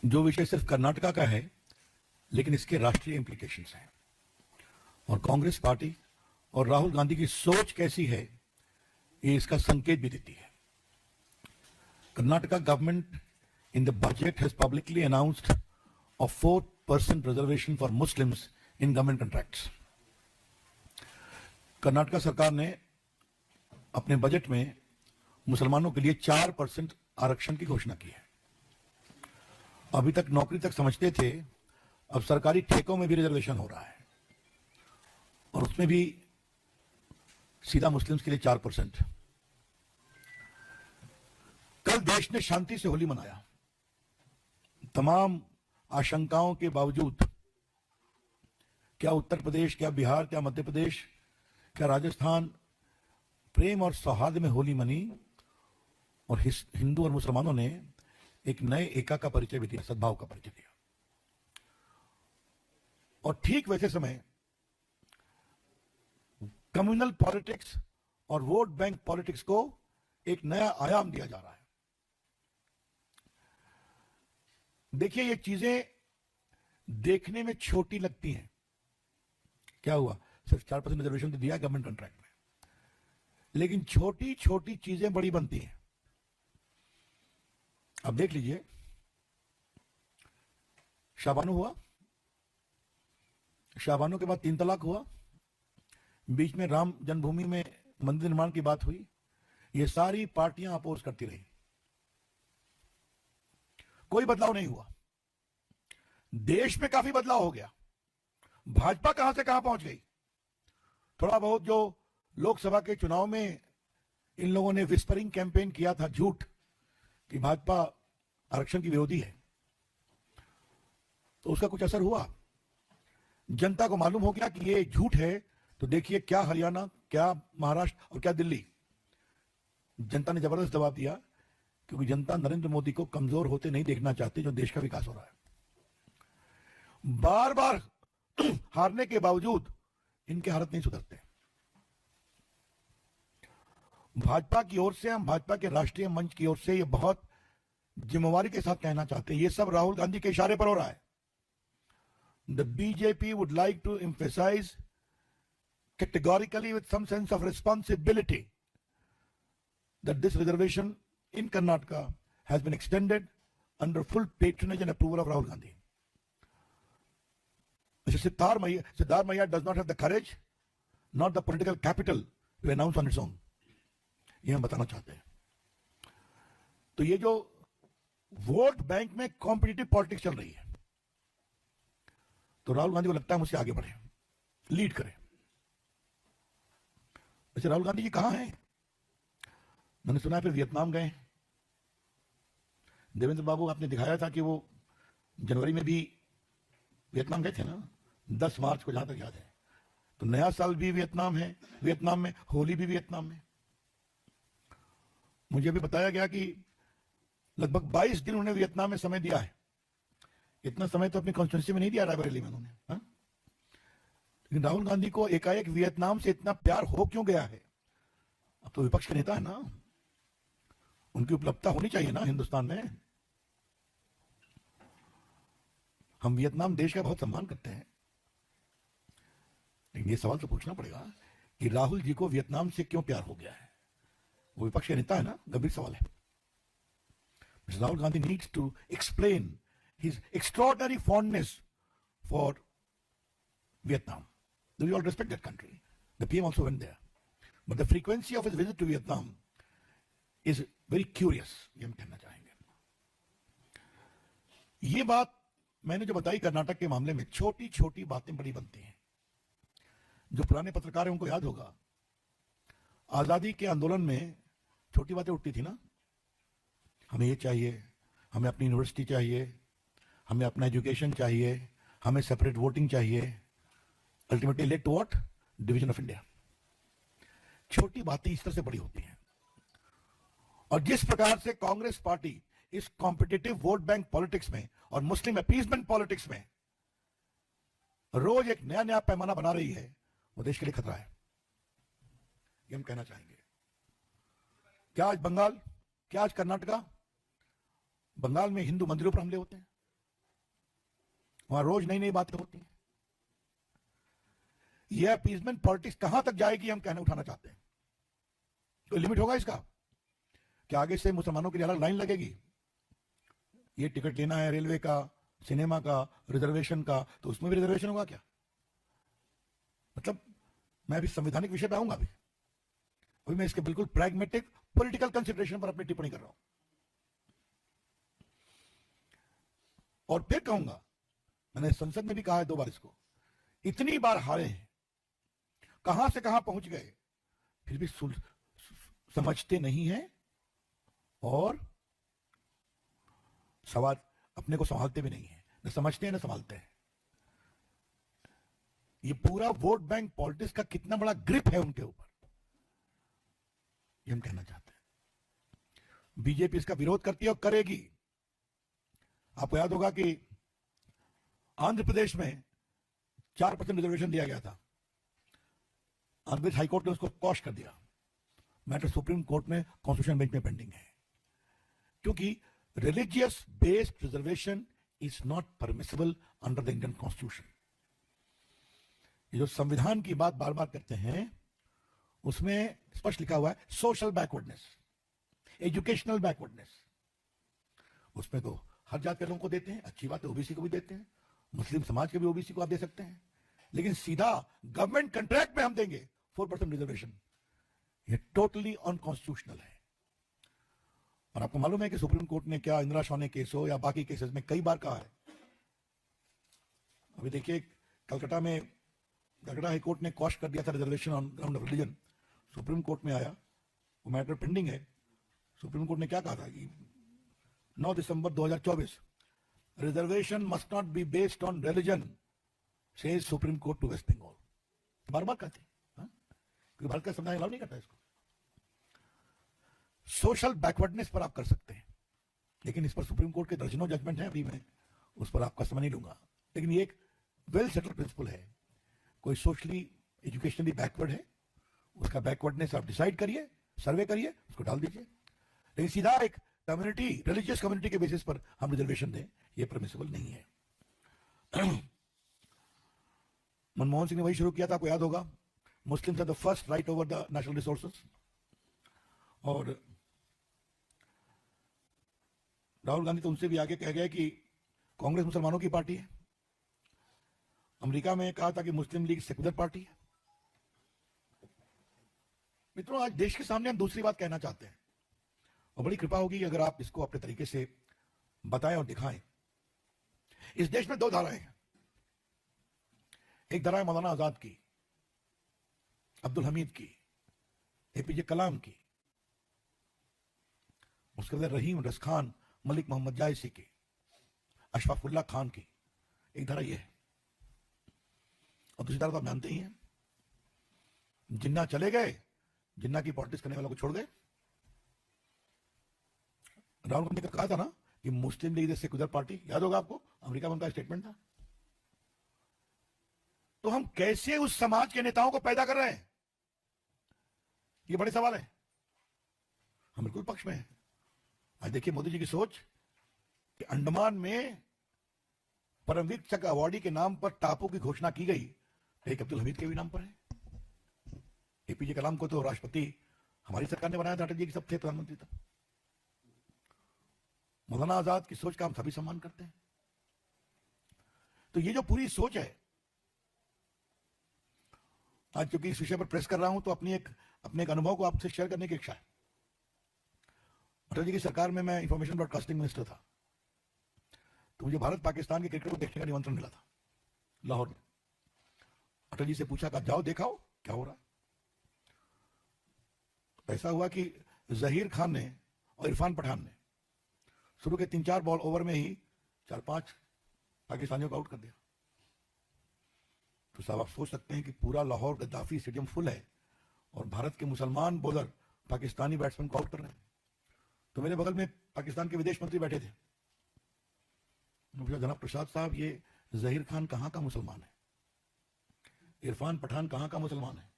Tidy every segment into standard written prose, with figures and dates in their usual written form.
जो विषय सिर्फ कर्नाटका का है लेकिन इसके राष्ट्रीय इंप्लीकेशंस हैं और कांग्रेस पार्टी और राहुल गांधी की सोच कैसी है ये इसका संकेत भी देती है. Karnataka government in the budget has publicly announced a 4% reservation for Muslims in government contracts. Karnataka सरकार ने अपने बजट में मुसलमानों के लिए 4% आरक्षण की घोषणा की है. अभी तक नौकरी तक समझते थे, अब सरकारी ठेकों में भी रिजर्वेशन हो रहा है और उसमें भी सीधा मुस्लिम्स के लिए 4%. कल देश ने शांति से होली मनाया. तमाम आशंकाओं के बावजूद क्या उत्तर प्रदेश, क्या बिहार, क्या मध्य प्रदेश, क्या राजस्थान प्रेम और सौहार्द में होली मनी और हिंदू और मुसलमानों ने एक नए एका का परिचय भी दिया, सद्भाव का परिचय दिया. और ठीक वैसे समय कम्युनल पॉलिटिक्स और वोट बैंक पॉलिटिक्स को एक नया आयाम दिया जा रहा है. देखिए, ये चीजें देखने में छोटी लगती हैं. क्या हुआ, सिर्फ 4% रिजर्वेशन तो दिया गवर्नमेंट कॉन्ट्रैक्ट में, लेकिन छोटी छोटी चीजें बड़ी बनती हैं. अब देख लीजिए, शाबानो हुआ, शाबानो के बाद 3 तलाक हुआ, बीच में राम जन्मभूमि में मंदिर निर्माण की बात हुई. ये सारी पार्टियां अपोज करती रही, कोई बदलाव नहीं हुआ. देश में काफी बदलाव हो गया. भाजपा कहां से कहां पहुंच गई. थोड़ा बहुत जो लोकसभा के चुनाव में इन लोगों ने विस्परिंग कैंपेन किया था, झूठ, कि भाजपा आरक्षण की विरोधी है, तो उसका कुछ असर हुआ. जनता को मालूम हो गया कि ये झूठ है. तो देखिए, क्या हरियाणा, क्या महाराष्ट्र और क्या दिल्ली, जनता ने जबरदस्त जवाब दिया, क्योंकि जनता नरेंद्र मोदी को कमजोर होते नहीं देखना चाहती, जो देश का विकास हो रहा है. बार बार हारने के बावजूद इनके हालत नहीं सुधरते. भाजपा की ओर से, हम भाजपा के राष्ट्रीय मंच की ओर से ये बहुत जिम्मेवारी के साथ कहना चाहते हैं, ये सब राहुल गांधी के इशारे पर हो रहा है. The BJP would like to emphasise categorically with some sense of responsibility that this reservation in Karnataka has been extended under full patronage and approval of Rahul Gandhi. Mr. Siddhar Maiya does not have the courage, not the political capital to announce on its own. ये हम बताना चाहते हैं. तो ये जो vote bank में competitive politics चल रही है, तो राहुल गांधी को लगता है मुझसे आगे बढ़े, लीड करे. वैसे राहुल गांधी जी कहां हैं? मैंने सुना है फिर वियतनाम गए. देवेंद्र बाबू, आपने दिखाया था कि वो जनवरी में भी वियतनाम गए थे ना, 10 मार्च को, जहां तक याद है. तो नया साल भी वियतनाम है, वियतनाम में होली भी वियतनाम में. मुझे भी बताया गया कि लगभग 22 दिन उन्होंने वियतनाम में समय दिया है. इतना समय तो अपनी कॉन्स्टिट्यूंसी में नहीं दिया रायबरेली में उन्होंने. लेकिन राहुल गांधी को एकाएक वियतनाम से इतना प्यार हो क्यों गया है? अब तो विपक्ष के नेता है ना, उनकी उपलब्धता होनी चाहिए ना हिंदुस्तान में. हम वियतनाम देश का बहुत सम्मान करते हैं, लेकिन ये सवाल तो पूछना पड़ेगा कि राहुल जी को वियतनाम से क्यों प्यार हो गया है. वो विपक्ष के नेता है ना, गंभीर सवाल है. Rahul Gandhi needs to explain his extraordinary fondness for Vietnam. We all respect that country. The PM also went there. But the frequency of his visit to Vietnam is very curious, ये हम कहना चाहेंगे. ये बात मैंने जो बताई कर्नाटक के मामले में, छोटी छोटी बातें बड़ी बनती हैं. जो पुराने पत्रकार हैं उनको याद होगा, आजादी के आंदोलन में छोटी बातें उठती थी ना, हमें ये चाहिए, हमें अपनी यूनिवर्सिटी चाहिए, हमें अपना एजुकेशन चाहिए, हमें सेपरेट वोटिंग चाहिए. Ultimately led to what? Division of India. छोटी बातें इस तरह से बड़ी होती हैं. और जिस प्रकार से कांग्रेस पार्टी इस कॉम्पिटिटिव वोट बैंक पॉलिटिक्स में और मुस्लिम अपीसमेंट पॉलिटिक्स में रोज एक नया नया पैमाना बना रही है, वो देश के लिए खतरा है, ये हम कहना चाहेंगे. क्या आज बंगाल, क्या आज कर्नाटका, बंगाल में हिंदू मंदिरों पर हमले होते हैं, वहां रोज नई नई बातें होती हैं। यह अपीजमेंट पॉलिटिक्स कहां तक जाएगी हम कहने उठाना चाहते हैं। कोई लिमिट होगा इसका? क्या आगे से मुसलमानों के लिए अलग लाइन लगेगी? ये टिकट लेना है रेलवे का, सिनेमा का, रिजर्वेशन का, तो उसमें भी रिजर्वेशन होगा क्या? मतलब मैं अभी संवैधानिक विषय पे आऊंगा। अभी मैं इसके बिल्कुल प्रैग्मेटिक पॉलिटिकल कंसिडरेशन पर अपनी टिप्पणी कर रहा हूं। और फिर कहूंगा, मैंने संसद में भी कहा है 2 बार इसको, इतनी बार हारे हैं, कहां से कहां पहुंच गए, फिर भी समझते नहीं है और सवाल अपने को संभालते भी नहीं है। न समझते हैं न संभालते हैं। ये पूरा वोट बैंक पॉलिटिक्स का कितना बड़ा ग्रिप है उनके ऊपर, ये हम कहना चाहते हैं। बीजेपी इसका विरोध करती है और करेगी। आपको याद होगा कि आंध्र प्रदेश में 4% रिजर्वेशन दिया गया था। आंध्र प्रदेश हाईकोर्ट ने उसको कॉश कर दिया। मैटर सुप्रीम कोर्ट में कॉन्स्टिट्यूशन बेंच में पेंडिंग है, क्योंकि religious based reservation is not permissible under the Indian constitution. ये जो संविधान की बात बार बार करते हैं, उसमें स्पष्ट लिखा हुआ है सोशल बैकवर्डनेस, एजुकेशनल बैकवर्डनेस। उसमें तो हर जात के लोगों को देते हैं, अच्छी बात है, ओबीसी को भी देते हैं, मुस्लिम समाज के भी ओबीसी को आप दे सकते हैं, लेकिन सीधा गवर्नमेंट कंट्रैक्ट में हम देंगे 4% रिजर्वेशन, ये टोटली अनकॉन्स्टिट्यूशनल है। और आपको मालूम है कि सुप्रीम कोर्ट ने क्या इंदिरा शाह केस हो या बाकी केसेस में कई बार कहा है। अभी देखिए कलकत्ता में कलकत्ता हाई कोर्ट ने कॉश कर दिया था reservation on ground of religion, supreme court में आया, वो मैटर पेंडिंग है। सुप्रीम कोर्ट ने क्या कहा था कि 9 दिसंबर 2024 reservation must not be based on religion, says supreme court to West Bengal. बार बार कहते हैं, क्योंकि भारत का संविधान अलाउ नहीं करता इसको। सोशल बैकवर्डनेस पर आप कर सकते हैं, लेकिन इस पर सुप्रीम कोर्ट के दर्जनों जजमेंट है, अभी मैं उस पर आपका समय नहीं लूंगा। लेकिन ये एक वेल सेटल्ड प्रिंसिपल है, कोई सोशली एजुकेशनली बैकवर्ड है, उसका बैकवर्डनेस आप डिसाइड करिए, सर्वे करिए, उसको डाल दीजिए। लेकिन सीधा एक कम्युनिटी, रिलीजियस कम्युनिटी के बेसिस पर हम रिजर्वेशन दें, ये परमिसिबल नहीं है। मनमोहन सिंह ने वही शुरू किया था, आपको याद होगा, Muslims are the first right over the national resources. और राहुल गांधी तो उनसे भी आगे कह गए कि कांग्रेस मुसलमानों की पार्टी है। अमेरिका में कहा था कि मुस्लिम लीग सेक्युलर पार्टी है। मित्रों, आज देश के सामने हम दूसरी बात कहना चाहते हैं, और बड़ी कृपा होगी अगर आप इसको अपने तरीके से बताएं और दिखाएं। इस देश में 2 धाराएं हैं। एक धारा है मौलाना आजाद की, अब्दुल हमीद की, एपीजे कलाम की, उसके बाद रहीम रस खान, मलिक मोहम्मद जायसी की, अशफाकुल्ला खान की। एक धारा यह है। और दूसरी धारा तो आप जानते ही हैं, जिन्ना चले गए, जिन्ना की पॉलिटिक्स करने वालों को छोड़ गए। राहुल गांधी ने कहा था ना कि मुस्लिम लीग सेक्युलर पार्टी, याद होगा आपको, अमेरिका में उनका स्टेटमेंट था। तो हम कैसे उस समाज के नेताओं को पैदा कर रहे हैं, ये बड़े सवाल है। हम बिल्कुल पक्ष में हैं। आज देखिए मोदी जी की सोच कि अंडमान में परमवीर चक्र अवार्डी के नाम पर टापू की घोषणा की गई, एक अब्दुल हमीद के भी नाम पर है। एपीजे कलाम को तो राष्ट्रपति हमारी सरकार ने बनाया था, अटल जी की सब थे प्रधानमंत्री तब। मौलाना आजाद की सोच का हम सभी सम्मान करते हैं। तो ये जो पूरी सोच है, आज क्योंकि इस विषय पर प्रेस कर रहा हूं तो अपने एक अनुभव को आपसे शेयर करने की इच्छा है। अटल जी की सरकार में मैं इंफॉर्मेशन ब्रॉडकास्टिंग मिनिस्टर था, तो मुझे भारत पाकिस्तान के क्रिकेट को देखने का निमंत्रण मिला था लाहौर में। अटल जी से पूछा कि जाओ देखाओ क्या हो रहा है। ऐसा हुआ कि जहीर खान ने और इरफान पठान ने शुरू के 3-4 बॉल ओवर में ही 4-5 पाकिस्तानियों को आउट कर दिया। तो साहब आप सोच सकते हैं कि पूरा लाहौर गद्दाफी स्टेडियम फुल है और भारत के मुसलमान बॉलर पाकिस्तानी बैट्समैन को आउट कर रहे हैं। तो मेरे बगल में पाकिस्तान के विदेश मंत्री बैठे थे। जनाब प्रसाद साहब, ये जहीर खान कहां का मुसलमान है, इरफान पठान कहां का मुसलमान है?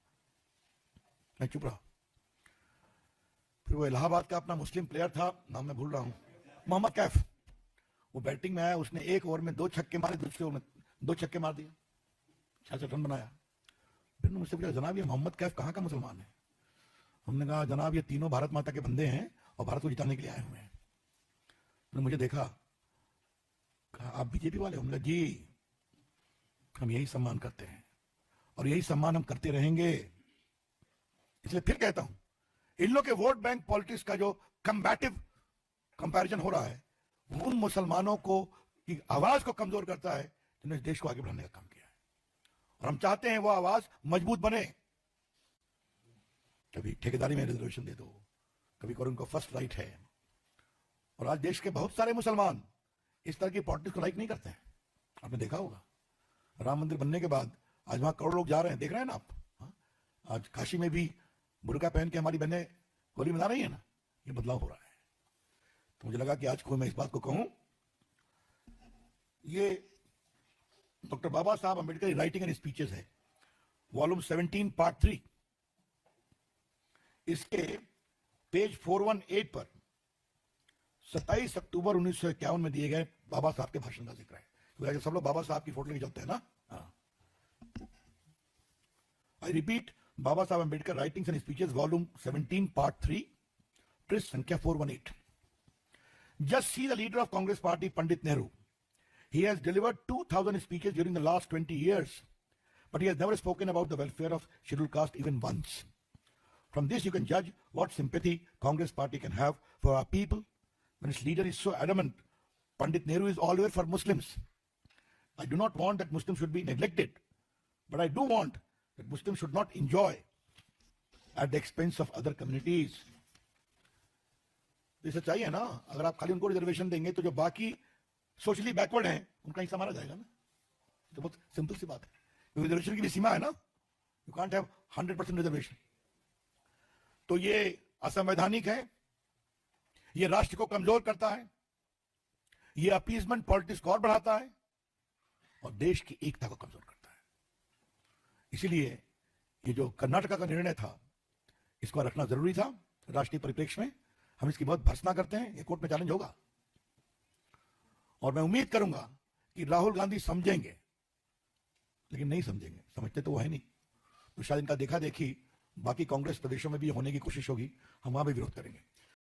मैं चुप रहा। फिर वो इलाहाबाद का अपना मुस्लिम प्लेयर था, नाम मैं भूल रहा हूं, मोहम्मद कैफ, वो बैटिंग में आया, उसने 1 ओवर में 2 छक्के मारे, दूसरे ओवर में 2 छक्के मार दिए, 66 रन बनाया। फिर मुझसे पूछा, जनाब ये मोहम्मद कैफ कहाँ का मुसलमान है? हमने कहा, जनाब ये तीनों भारत माता के बंदे हैं और भारत को जिताने के लिए आए हुए हैं। उन्होंने मुझे देखा, कहा आप बीजेपी वाले? हमने कहा जी, हम यही सम्मान करते हैं और यही सम्मान हम करते रहेंगे। इसलिए फिर कहता हूं, इन लोग के वोट बैंक पॉलिटिक्स का जो कंबैटिव कंपैरिजन हो रहा है, वो उन मुसलमानों को की आवाज को कमजोर करता है जिन्होंने इस देश को आगे बढ़ाने का काम किया है। और हम चाहते हैं वो आवाज मजबूत बने। कभी ठेकेदारी में रिजर्वेशन दे दो, कभी करो उनको फर्स्ट राइट है। और आज देश के बहुत सारे मुसलमान इस तरह की पॉलिटिक्स को लाइक नहीं करते हैं। आपने देखा होगा, राम मंदिर बनने के बाद आज वहां करोड़ लोग जा रहे हैं, देख रहे हैं ना आप। हाँ? आज काशी में भी बुर्का पहन के हमारी बहनें होली मना रही है ना, ये बदलाव हो रहा है। तो मुझे लगा कि आज को मैं इस बात को कहूं, ये डॉक्टर बाबा साहब अंबेडकर की राइटिंग एंड स्पीचेस है, वॉल्यूम 17 पार्ट 3। इसके पेज 418 पर 27 अक्टूबर 1951 में दिए गए बाबा साहब के भाषण का जिक्र है। तो सब लोग बाबा साहब की फोटो लेके चलते हैं ना। आई रिपीट, बाबा साहब Ambedkar writings and speeches, volume 17 part 3, पृष्ठ संख्या 418। Just see the leader of Congress party, Pandit Nehru. He has delivered 2,000 speeches during the last 20 years, but he has never spoken about the welfare of scheduled caste even once. From this you can judge what sympathy Congress party can have for our people when its leader is so adamant. Pandit Nehru is always for Muslims. I do not want that Muslims should be neglected, but I do want that Muslims should not enjoy at the expense of other communities. ये सच्चाई है ना। अगर आप खाली उनको reservation देंगे तो जो बाकी सोशली बैकवर्ड हैं उनका हिस्सा मारा जाएगा ना। तो बहुत सिंपल सी बात है, रिजर्वेशन की भी सीमा है ना। You can't have 100% reservation. तो ये असंवैधानिक है, ये राष्ट्र को कमजोर करता है, ये अपीजमेंट पॉलिटिक्स को और बढ़ाता है और देश की एकता को कमजोर करता है। इसीलिए ये जो कर्नाटका का निर्णय था, इसको रखना जरूरी था राष्ट्रीय परिप्रेक्ष्य में। हम इसकी बहुत भर्त्सना करते हैं, ये कोर्ट में चैलेंज होगा और मैं उम्मीद करूंगा कि राहुल गांधी समझेंगे, लेकिन नहीं समझेंगे, समझते तो वो है नहीं। तो शायद इनका देखा देखी बाकी कांग्रेस प्रदेशों में भी होने की कोशिश होगी, हम वहां भी विरोध करेंगे।